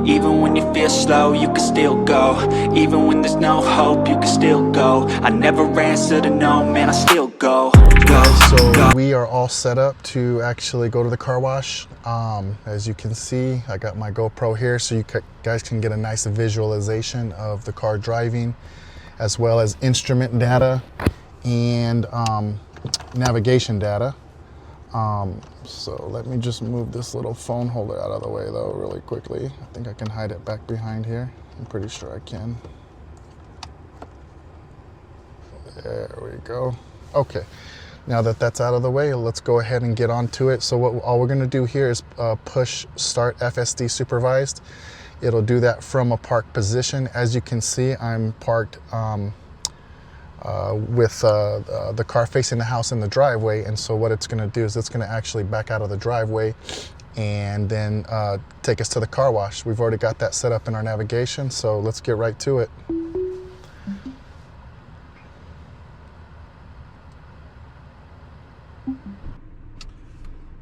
Even when you feel slow, you can still go. Even when there's no hope, you can still go. I never answer to no, man, I still go. So we are all set up to actually go to the car wash. As you can see, I got my GoPro here so you guys can get a nice visualization of the car driving, as well as instrument data and navigation data. So let me just move this little phone holder out of the way though really quickly. I think I can hide it back behind here. I'm pretty sure I can. There we go. Okay, now that that's out of the way, let's go ahead and get on to it. So all we're going to do here is push start FSD supervised. It'll do that from a park position. As you can see, I'm parked with the car facing the house in the driveway, and so what it's going to do is it's going to actually back out of the driveway and then take us to the car wash. We've already got that set up in our navigation, so let's get right to it.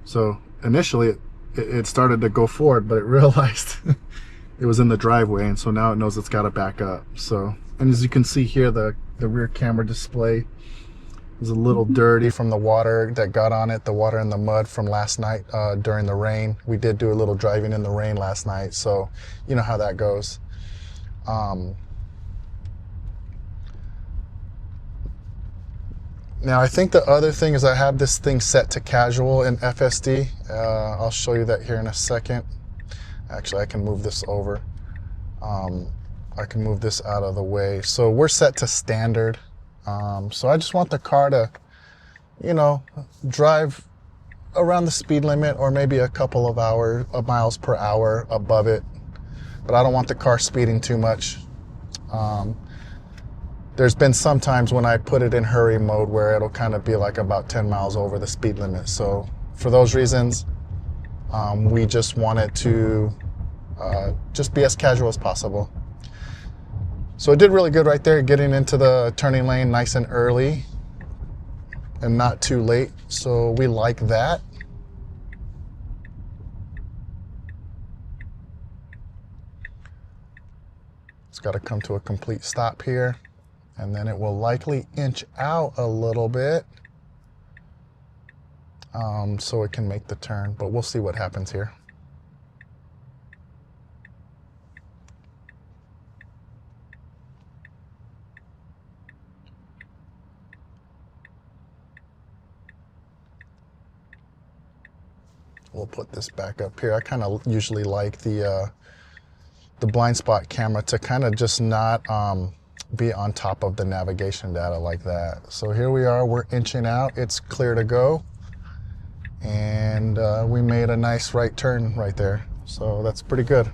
So initially it started to go forward, but it realized it was in the driveway, and so now it knows it's got to back up. So, and as you can see here, the rear camera display is a little dirty from the water that got on it, the water and the mud from last night during the rain. We did do a little driving in the rain last night, so you know how that goes. Now I think the other thing is I have this thing set to casual in FSD. I'll show you that here in a second. Actually, I can move this over. I can move this out of the way. So we're set to standard. So I just want the car to, you know, drive around the speed limit or maybe a couple of miles per hour above it. But I don't want the car speeding too much. There's been some times when I put it in hurry mode where it'll kind of be like about 10 miles over the speed limit. So for those reasons, we just want it to just be as casual as possible. So it did really good right there, getting into the turning lane nice and early and not too late. So we like that. It's got to come to a complete stop here, and then it will likely inch out a little bit so it can make the turn, but we'll see what happens here. We'll put this back up here. I kind of usually like the blind spot camera to kind of just not be on top of the navigation data like that. So here we are, we're inching out, it's clear to go. And we made a nice right turn right there. So that's pretty good.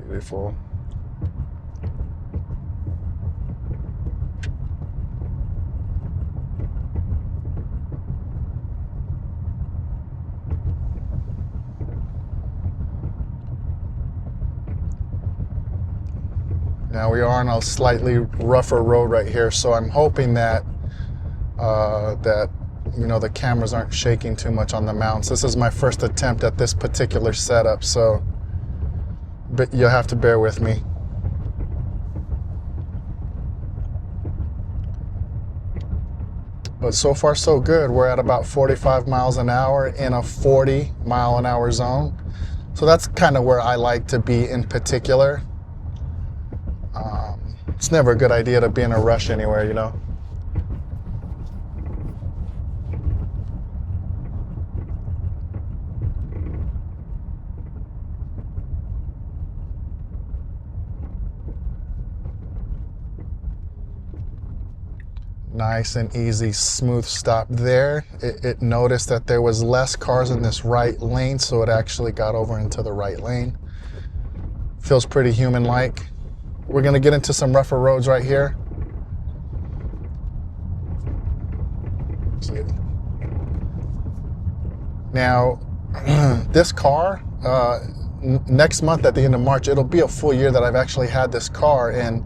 Beautiful. Now we are on a slightly rougher road right here, so I'm hoping that you know, the cameras aren't shaking too much on the mounts. This is my first attempt at this particular setup, so but you'll have to bear with me. But so far so good. We're at about 45 miles an hour in a 40-mile-an-hour zone. So that's kind of where I like to be in particular. It's never a good idea to be in a rush anywhere, you know. Nice and easy, smooth stop there. It noticed that there was less cars in this right lane, so it actually got over into the right lane. Feels pretty human-like. We're gonna get into some rougher roads right here. Now, this car, next month at the end of March, it'll be a full year that I've actually had this car, and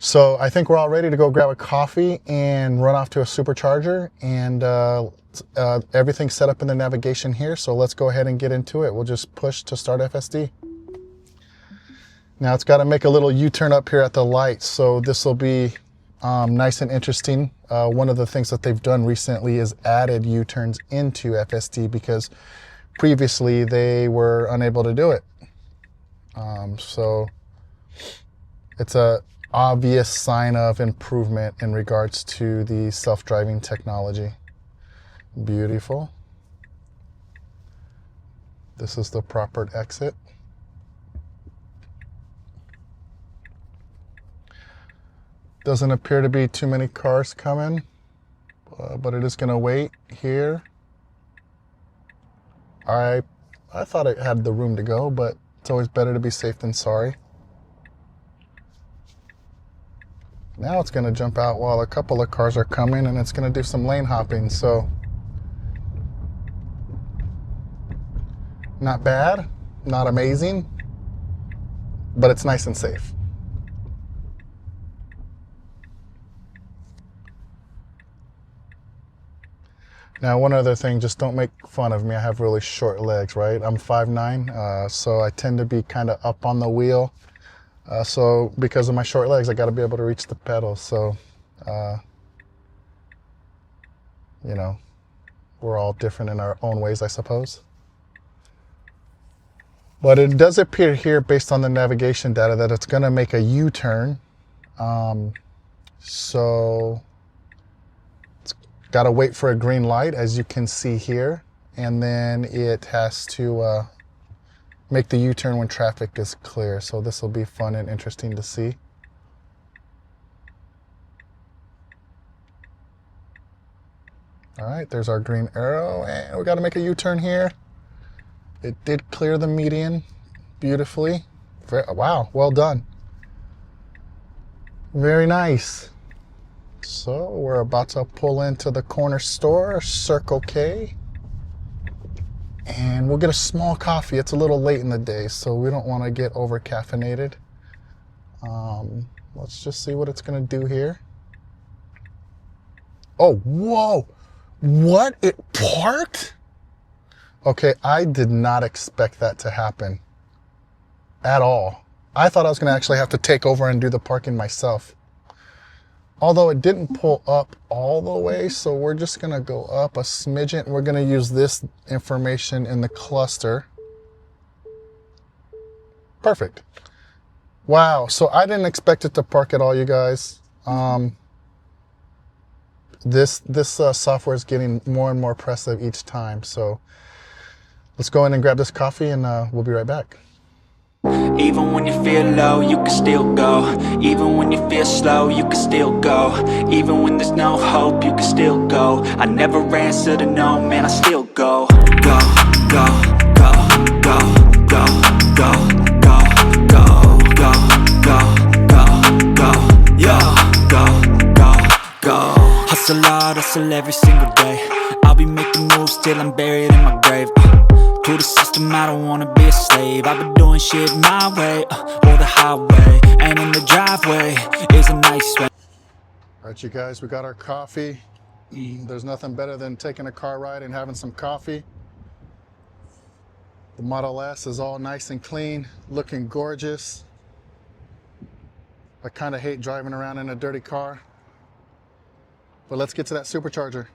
So I think we're all ready to go grab a coffee and run off to a supercharger, and everything's set up in the navigation here. So let's go ahead and get into it. We'll just push to start FSD. Now it's got to make a little U-turn up here at the light. So this will be nice and interesting. One of the things that they've done recently is added U-turns into FSD because previously they were unable to do it. So it's a obvious sign of improvement in regards to the self-driving technology. Beautiful. This is the proper exit. Doesn't appear to be too many cars coming, but it is going to wait here. I thought it had the room to go, but it's always better to be safe than sorry. Now it's going to jump out while a couple of cars are coming, and it's going to do some lane hopping. So not bad, not amazing, but it's nice and safe. Now, one other thing, just don't make fun of me. I have really short legs, right? I'm 5'9", so I tend to be kind of up on the wheel. So because of my short legs, I got to be able to reach the pedals. So, you know, we're all different in our own ways, I suppose. But it does appear here, based on the navigation data, that it's going to make a U-turn. So it's got to wait for a green light, as you can see here. And then it has to make the U-turn when traffic is clear. So this will be fun and interesting to see. All right, there's our green arrow, and we got to make a U-turn here. It did clear the median beautifully. Wow, well done. Very nice. So we're about to pull into the corner store, Circle K. And we'll get a small coffee. It's a little late in the day, so we don't want to get over caffeinated. Let's just see what it's going to do here. Oh, whoa. What? It parked? Okay, I did not expect that to happen at all. I thought I was going to actually have to take over and do the parking myself. Although it didn't pull up all the way, so we're just going to go up a smidgen. We're going to use this information in the cluster. Perfect. Wow, so I didn't expect it to park at all, you guys. This software is getting more and more impressive each time. So let's go in and grab this coffee, and we'll be right back. Even when you feel low, you can still go. Even when you feel slow, you can still go. Even when there's no hope, you can still go. I never answer to no, man, I still go. Go, go, go, go, go, go, go, go, go, go, go, go, yeah, go, go, go. Hustle hard, hustle every single day. I'll be making moves till I'm buried in my grave. To the system, I don't wanna be a slave. I've been doing shit my way, or the highway. And in the driveway is a nice way. All right, you guys, we got our coffee. There's nothing better than taking a car ride and having some coffee. The Model S is all nice and clean, looking gorgeous. I kind of hate driving around in a dirty car. But let's get to that supercharger.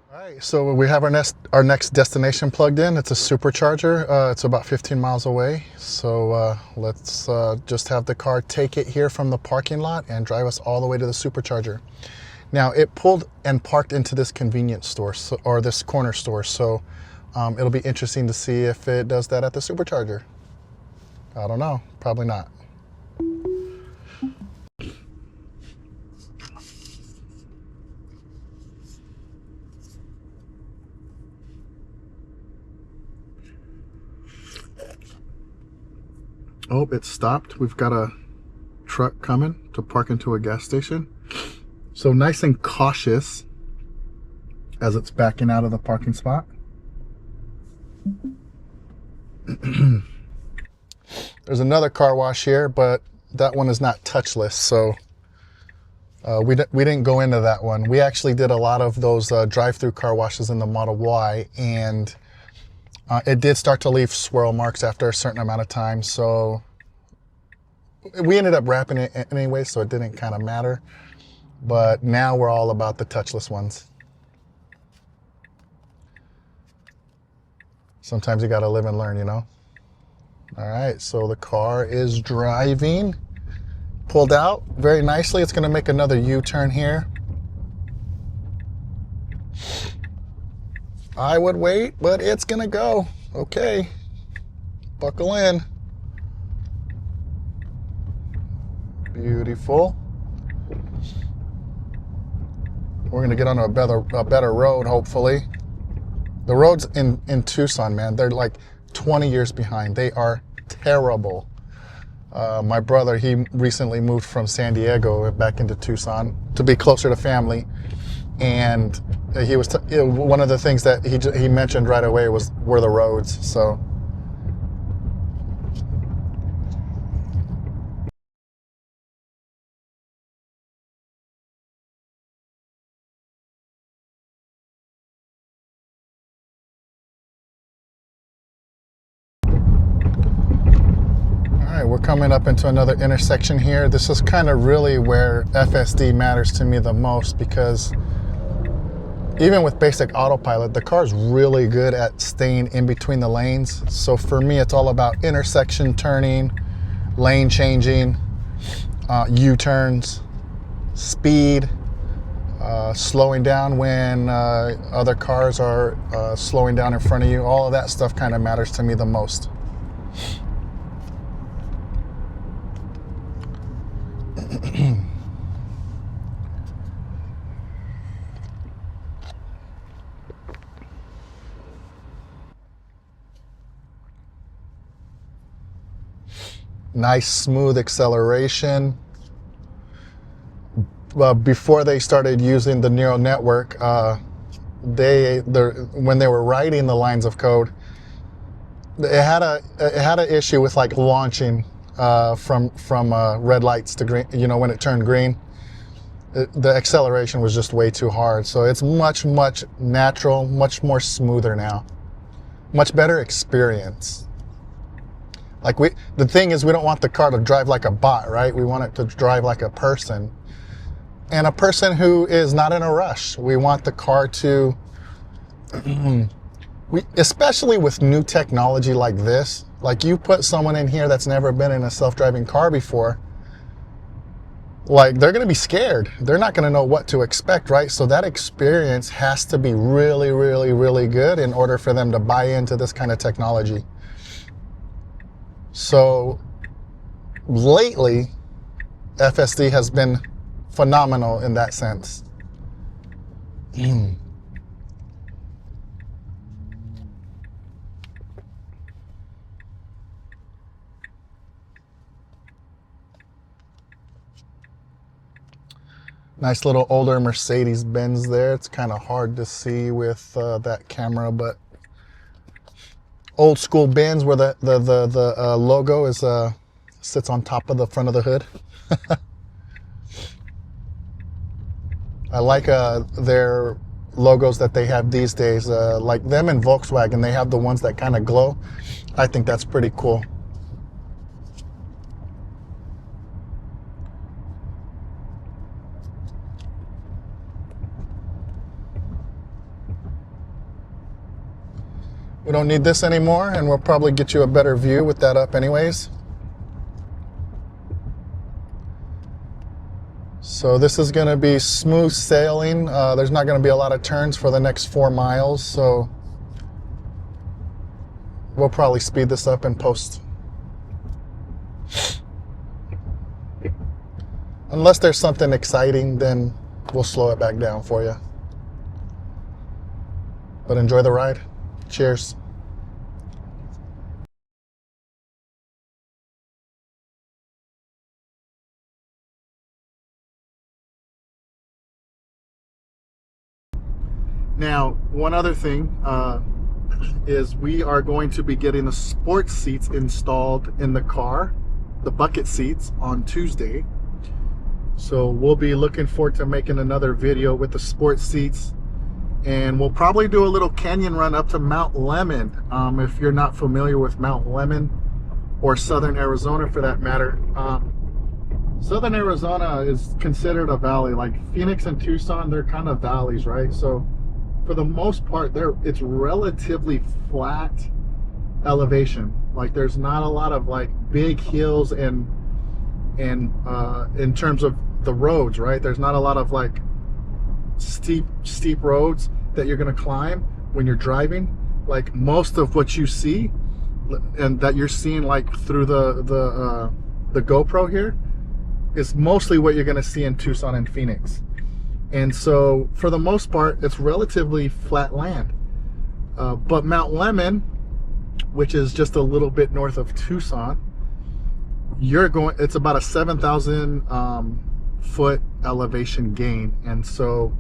All right, so we have our next destination plugged in. It's a supercharger. It's about 15 miles away. So let's just have the car take it here from the parking lot and drive us all the way to the supercharger. Now, it pulled and parked into this convenience store, or this corner store. So it'll be interesting to see if it does that at the supercharger. I don't know, probably not. Oh, it stopped. We've got a truck coming to park into a gas station. So nice and cautious as it's backing out of the parking spot. There's another car wash here, but that one is not touchless, so we didn't go into that one. We actually did a lot of those drive-through car washes in the Model Y, and it did start to leave swirl marks after a certain amount of time, so we ended up wrapping it anyway, so it didn't kind of matter. But now we're all about the touchless ones. Sometimes you gotta live and learn, you know? All right, so the car is driving. Pulled out very nicely. It's gonna make another U-turn here. I would wait, but it's gonna go. Okay, buckle in. Beautiful. We're gonna get on a better road, hopefully. The roads in Tucson, man, they're like 20 years behind. They are terrible. My brother, he recently moved from San Diego back into Tucson to be closer to family, and he was one of the things that he mentioned right away were the roads. So. We're coming up into another intersection here. This is kind of really where FSD matters to me the most, because even with basic autopilot, the car is really good at staying in between the lanes. So for me, it's all about intersection turning, lane changing, U-turns, speed, slowing down when other cars are slowing down in front of you. All of that stuff kind of matters to me the most. Nice smooth acceleration. Before they started using the neural network, when they were writing the lines of code, it had an issue with like launching from red lights to green. You know, when it turned green, the acceleration was just way too hard. So it's much natural, much more smoother now, much better experience. Like the thing is, we don't want the car to drive like a bot, right? We want it to drive like a person, and a person who is not in a rush. We want the car to, especially with new technology like this, like you put someone in here that's never been in a self-driving car before, like they're going to be scared. They're not going to know what to expect, right? So that experience has to be really good in order for them to buy into this kind of technology. So lately, FSD has been phenomenal in that sense. Nice little older Mercedes-Benz there. It's kind of hard to see with that camera, but old school Benz where the logo is sits on top of the front of the hood. I like their logos that they have these days, like them and Volkswagen. They have the ones that kind of glow. I think that's pretty cool. We don't need this anymore, and we'll probably get you a better view with that up anyways. So this is going to be smooth sailing. There's not going to be a lot of turns for the next 4 miles, so we'll probably speed this up in post. Unless there's something exciting, then we'll slow it back down for you. But enjoy the ride. Cheers. Now, one other thing is we are going to be getting the sports seats installed in the car. the bucket seats on Tuesday. So we'll be looking forward to making another video with the sports seats, and we'll probably do a little canyon run up to Mount Lemmon. If you're not familiar with Mount Lemmon, or Southern Arizona for that matter, Southern Arizona is considered a valley. Like Phoenix and Tucson, they're kind of valleys, right? So for the most part, it's relatively flat elevation. Like there's not a lot of like big hills and in terms of the roads, right? There's not a lot of like steep roads that you're gonna climb when you're driving. Like most of what you see and that you're seeing like through the GoPro here is mostly what you're gonna see in Tucson and Phoenix. And so for the most part, it's relatively flat land. But Mount Lemmon, which is just a little bit north of Tucson, it's about a 7,000 foot elevation gain. And so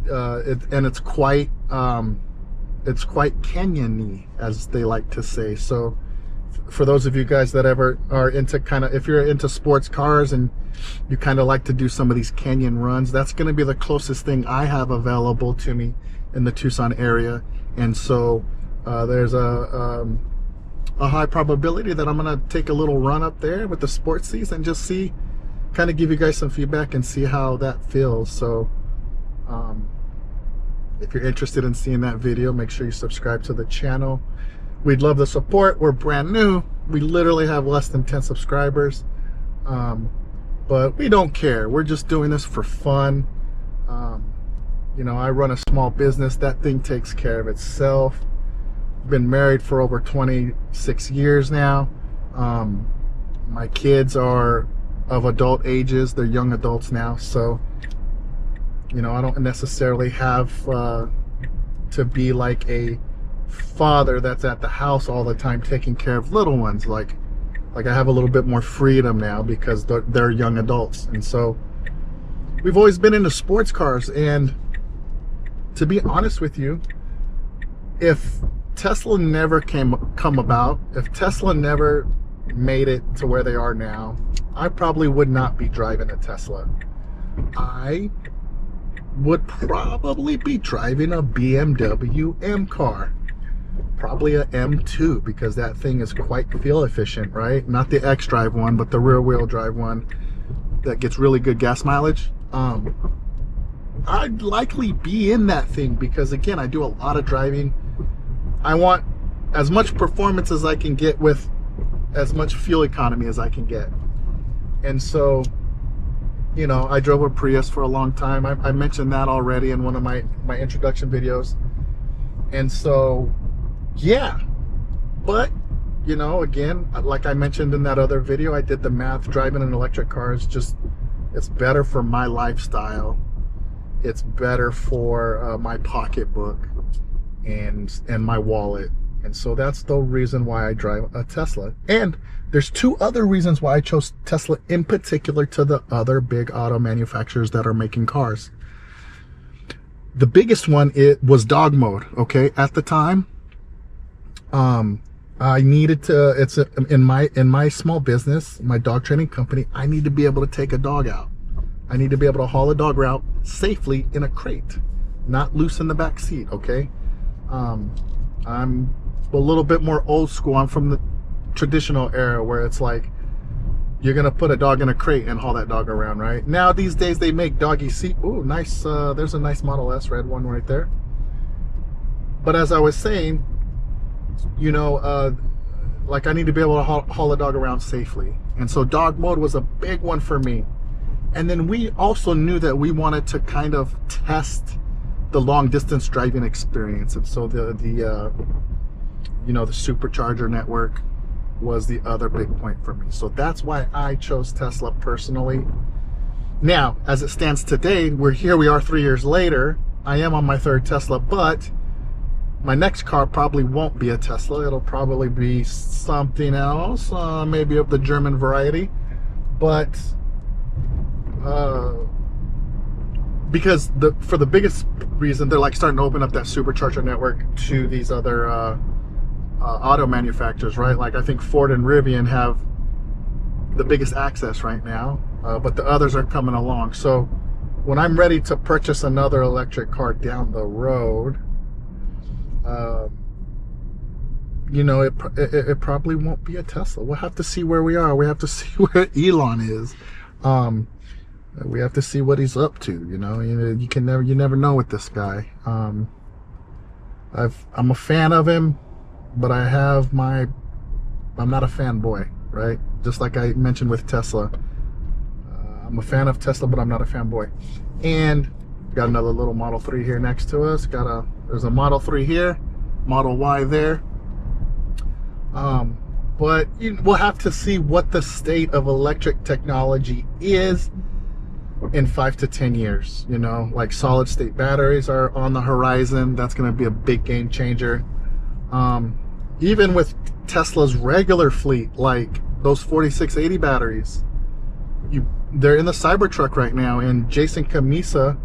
it's quite canyon-y, as they like to say. So for those of you guys that ever are into if you're into sports cars and you kind of like to do some of these canyon runs, that's going to be the closest thing I have available to me in the Tucson area. And so there's a high probability that I'm going to take a little run up there with the sports seats and just kind of give you guys some feedback and see how that feels. So if you're interested in seeing that video, make sure you subscribe to the channel. We'd love the support. We're brand new. We literally have less than 10 subscribers. But we don't care. We're just doing this for fun. You know, I run a small business. That thing takes care of itself. Been married for over 26 years now. My kids are of adult ages. They're young adults now. So, you know, I don't necessarily have to be like a father that's at the house all the time taking care of little ones. Like I have a little bit more freedom now because they're young adults. And so we've always been into sports cars. And to be honest with you, if Tesla never come about, if Tesla never made it to where they are now, I probably would not be driving a Tesla. I would probably be driving a BMW M car, probably a M2, because that thing is quite fuel efficient, right? Not the X-Drive one, but the rear wheel drive one that gets really good gas mileage. I'd likely be in that thing because, again, I do a lot of driving. I want as much performance as I can get with as much fuel economy as I can get. And so, you know, I drove a Prius for a long time. I mentioned that already in one of my introduction videos. And so, yeah. But, you know, again, like I mentioned in that other video, I did the math. Driving an electric car is just, it's better for my lifestyle. It's better for my pocketbook and my wallet. And so that's the reason why I drive a Tesla. And there's two other reasons why I chose Tesla in particular to the other big auto manufacturers that are making cars. The biggest one, it was dog mode. Okay, at the time, I needed to. In my small business, my dog training company, I need to be able to take a dog out. I need to be able to haul a dog out safely in a crate, not loose in the back seat. Okay, I'm a little bit more old school. I'm from the traditional era where it's like you're gonna put a dog in a crate and haul that dog around, right? Now these days they make doggy seat. Ooh, nice. There's a nice Model S red one right there. But as I was saying, you know, like I need to be able to haul a dog around safely, and so dog mode was a big one for me. And then we also knew that we wanted to kind of test the long distance driving experience, and so the you know, the SuperCharger network was the other big point for me. So that's why I chose Tesla personally. Now, as it stands today, we are 3 years later. I am on my third Tesla, but my next car probably won't be a Tesla. It'll probably be something else, maybe of the German variety. But because for the biggest reason, they're like starting to open up that SuperCharger network to these other auto manufacturers, right? Like I think Ford and Rivian have the biggest access right now, but the others are coming along. So when I'm ready to purchase another electric car down the road, you know, it probably won't be a Tesla. We'll have to see where we are. We have to see where Elon is. We have to see what he's up to. You know, you never know with this guy. I'm a fan of him, but I'm not a fanboy, right? Just like I mentioned with Tesla. I'm a fan of Tesla, but I'm not a fanboy. And got another little Model 3 here next to us. There's a Model 3 here, Model Y there. But we'll have to see what the state of electric technology is in 5 to 10 years. You know, like solid state batteries are on the horizon. That's going to be a big game changer. Even with Tesla's regular fleet, like those 4680 batteries, they're in the Cybertruck right now, and Jason Camisa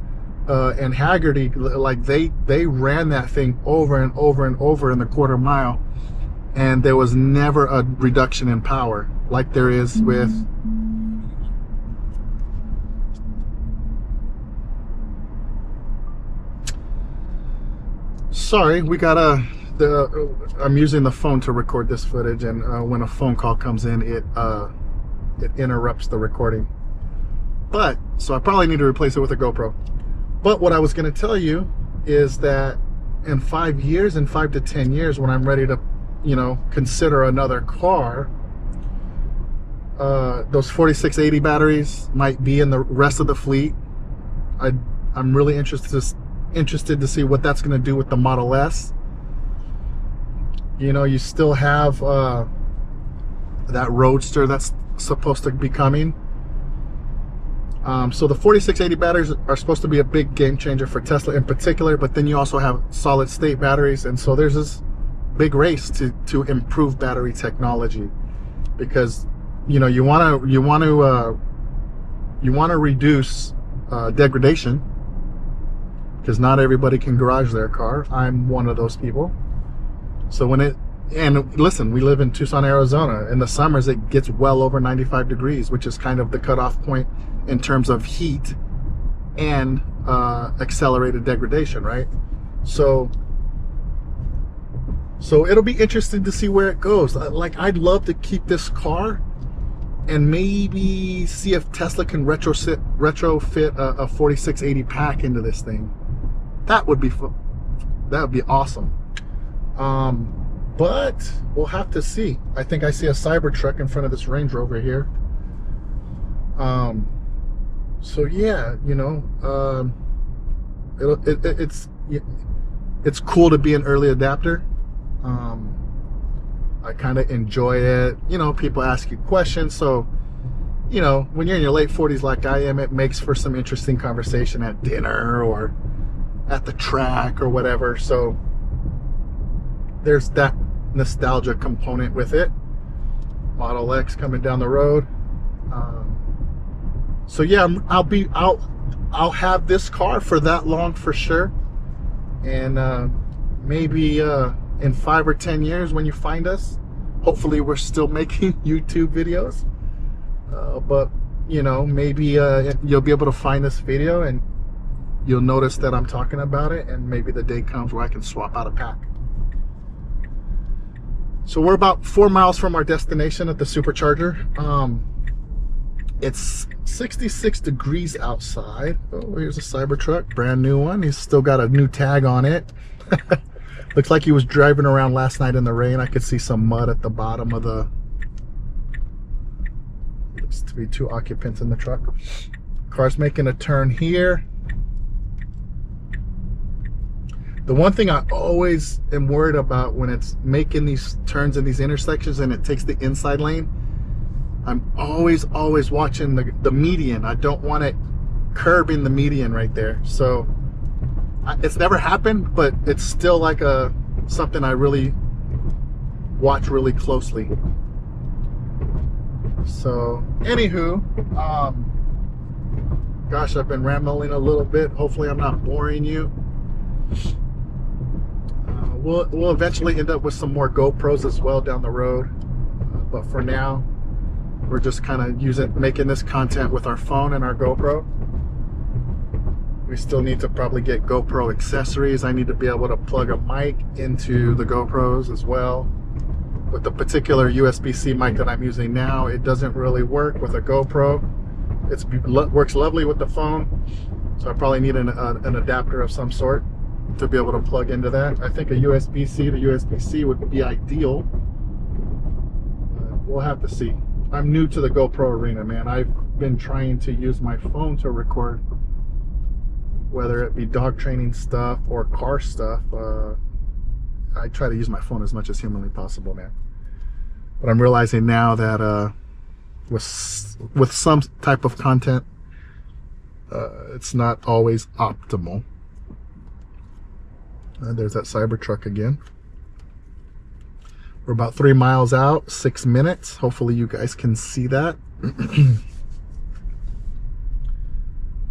and Haggerty, like they ran that thing over and over and over in the quarter mile, and there was never a reduction in power like there is with sorry, I'm using the phone to record this footage, and when a phone call comes in, it interrupts the recording. But so I probably need to replace it with a GoPro. But what I was going to tell you is that in 5 years, in 5 to 10 years, when I'm ready to, you know, consider another car, those 4680 batteries might be in the rest of the fleet. I'm really interested to see what that's going to do with the Model S. You know, you still have that Roadster that's supposed to be coming. So the 4680 batteries are supposed to be a big game changer for Tesla in particular, but then you also have solid state batteries, and so there's this big race to improve battery technology, because you know you want to reduce degradation, because not everybody can garage their car. I'm one of those people. So and listen, we live in Tucson, Arizona. In the summers, it gets well over 95 degrees, which is kind of the cutoff point in terms of heat and accelerated degradation, right? So it'll be interesting to see where it goes. Like, I'd love to keep this car and maybe see if Tesla can retrofit a 4680 pack into this thing. That would be awesome. But we'll have to see. I think I see a Cybertruck in front of this Range Rover here. So yeah, you know, it's cool to be an early adapter. I kind of enjoy it. You know, people ask you questions, so you know, when you're in your late 40s like I am, it makes for some interesting conversation at dinner or at the track or whatever. So there's that nostalgia component with it. Model X coming down the road. So yeah, I'll have this car for that long for sure. And maybe in 5 or 10 years when you find us, hopefully we're still making YouTube videos. But you know, maybe you'll be able to find this video and you'll notice that I'm talking about it, and maybe the day comes where I can swap out a pack. So we're about 4 miles from our destination at the SuperCharger. It's 66 degrees outside. Oh, here's a Cybertruck, brand new one. He's still got a new tag on it. Looks like he was driving around last night in the rain. I could see some mud at the bottom of the... Looks to be 2 occupants in the truck. Car's making a turn here. The one thing I always am worried about when it's making these turns in these intersections and it takes the inside lane, I'm always watching the median. I don't want it curbing the median right there. So it's never happened, but it's still like something I really watch really closely. So anywho, gosh, I've been rambling a little bit. Hopefully I'm not boring you. We'll eventually end up with some more GoPros as well down the road, but for now, We're just kind of making this content with our phone and our GoPro. We still need to probably get GoPro accessories. I need to be able to plug a mic into the GoPros as well. With the particular USB-C mic that I'm using now, it doesn't really work with a GoPro. It works lovely with the phone, so I probably need an adapter of some sort to be able to plug into that. I think a USB-C to USB-C would be ideal. We'll have to see. I'm new to the GoPro arena, man. I've been trying to use my phone to record, whether it be dog training stuff or car stuff. I try to use my phone as much as humanly possible, man. But I'm realizing now that with some type of content, it's not always optimal. There's that Cybertruck again. We're about 3 miles out, 6 minutes. Hopefully you guys can see that.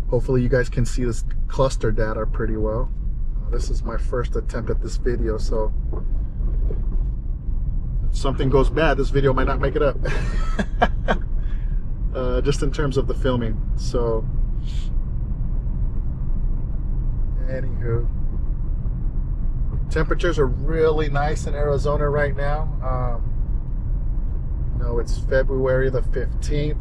Hopefully you guys can see this cluster data pretty well. This is my first attempt at this video, so if something goes bad, this video might not make it up. Just in terms of the filming. So, anywho, temperatures are really nice in Arizona right now. It's February the 15th.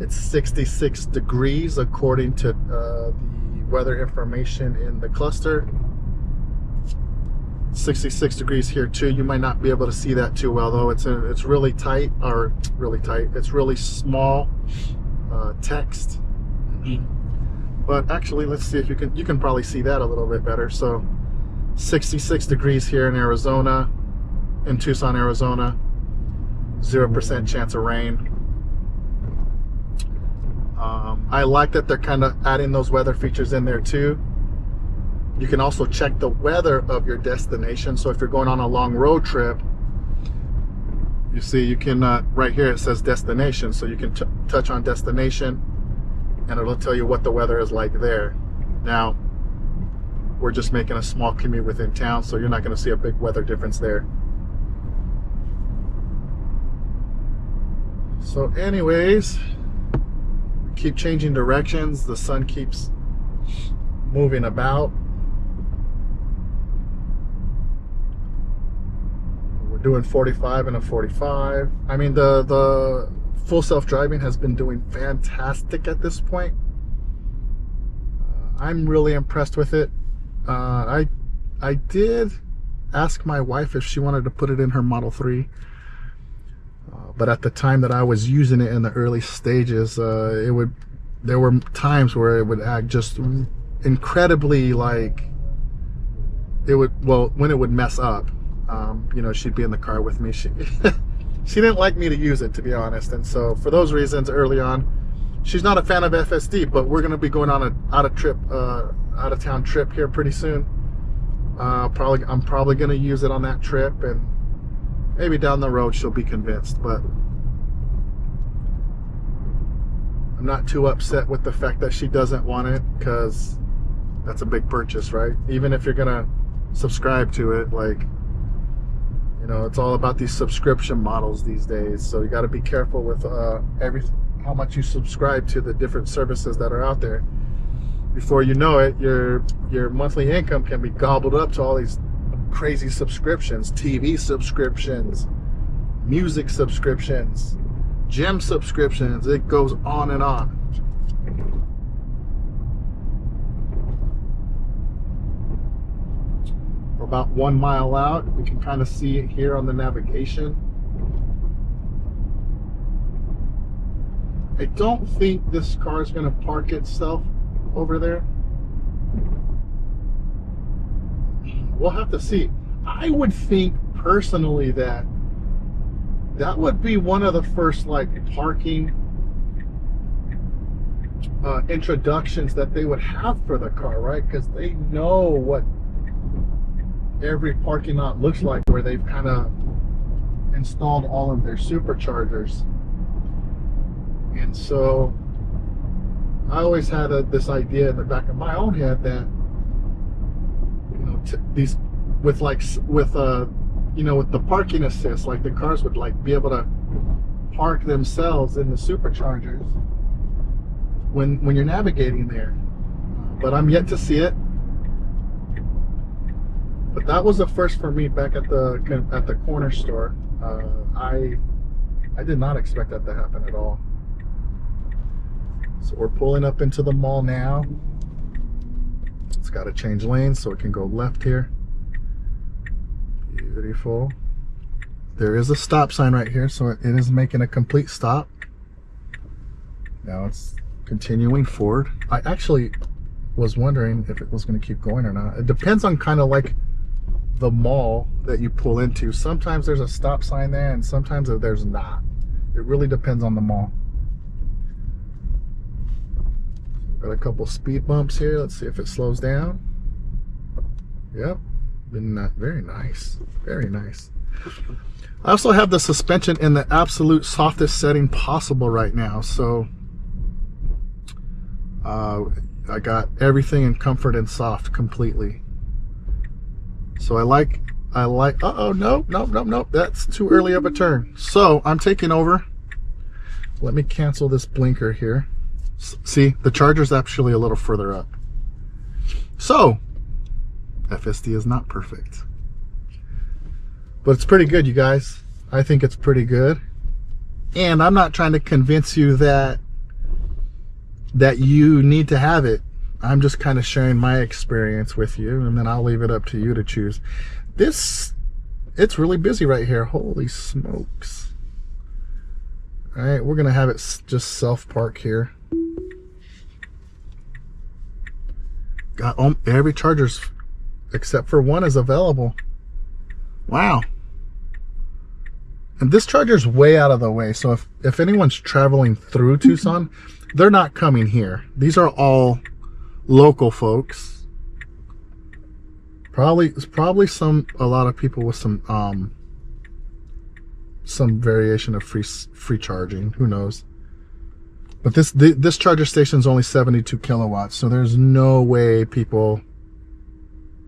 It's 66 degrees according to the weather information in the cluster. 66 degrees here too. You might not be able to see that too well though. It's really tight, or really tight. It's really small text. But actually, let's see if you can probably see that a little bit better. So 66 degrees here in Arizona, in Tucson, Arizona. 0% chance of rain. I like that they're kind of adding those weather features in there too. You can also check the weather of your destination. So if you're going on a long road trip, you see you can, right here it says destination. So you can touch on destination and it'll tell you what the weather is like there. Now, we're just making a small commute within town, so you're not going to see a big weather difference there. So anyways, keep changing directions. The sun keeps moving about. We're doing 45 and a 45. I mean, the full self-driving has been doing fantastic at this point. I'm really impressed with it. I did ask my wife if she wanted to put it in her Model 3. But at the time that I was using it in the early stages, there were times where it would act just incredibly like when it would mess up. She'd be in the car with me. She didn't like me to use it, to be honest. And so for those reasons, early on, she's not a fan of FSD, but we're going to be going on an out of town trip here pretty soon. I'm probably going to use it on that trip, and maybe down the road she'll be convinced. But I'm not too upset with the fact that she doesn't want it, because that's a big purchase, right? Even if you're gonna subscribe to it, like, it's all about these subscription models these days. So you got to be careful with how much you subscribe to the different services that are out there. Before you know it, your monthly income can be gobbled up to all these crazy subscriptions: TV subscriptions, music subscriptions, gym subscriptions. It goes on and on. We're about 1 mile out. We can kind of see it here on the navigation. I don't think this car is going to park itself over there. We'll have to see. I would think personally that would be one of the first parking introductions that they would have for the car, right? Because they know what every parking lot looks like, where they've kind of installed all of their superchargers. And so I always had this idea in the back of my own head that these with the parking assist, like the cars would be able to park themselves in the superchargers when you're navigating there, but I'm yet to see it. But that was the first for me back at the corner store. I did not expect that to happen at all. So we're pulling up into the mall now. It's got to change lanes so it can go left here. Beautiful. There is a stop sign right here, so it is making a complete stop. Now it's continuing forward. I actually was wondering if it was going to keep going or not. It depends on kind of like the mall that you pull into. Sometimes there's a stop sign there and sometimes there's not. It really depends on the mall. Got a couple speed bumps here. Let's see if it slows down. Yep. Been very nice. Very nice. I also have the suspension in the absolute softest setting possible right now. So I got everything in comfort and soft completely. So I like, uh-oh, nope. That's too early of a turn. So I'm taking over. Let me cancel this blinker here. See, the charger's actually a little further up. So, FSD is not perfect. But it's pretty good, you guys. I think it's pretty good. And I'm not trying to convince you that you need to have it. I'm just kind of sharing my experience with you, and then I'll leave it up to you to choose. It's really busy right here. Holy smokes. All right, we're going to have it just self-park here. Got every charger's except for one is available. Wow. And this charger's way out of the way, so if anyone's traveling through Tucson, they're not coming here. These are all local folks. Probably a lot of people with some variation of free charging. Who knows? But this charger station is only 72 kilowatts, so there's no way people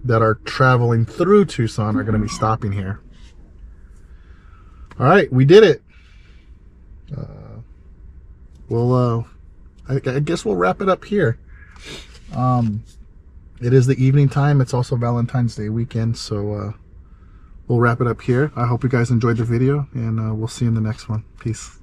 that are traveling through Tucson are going to be stopping here. All right, we did it. I guess we'll wrap it up here. It is the evening time. It's also Valentine's Day weekend, so we'll wrap it up here. I hope you guys enjoyed the video, and we'll see you in the next one. Peace.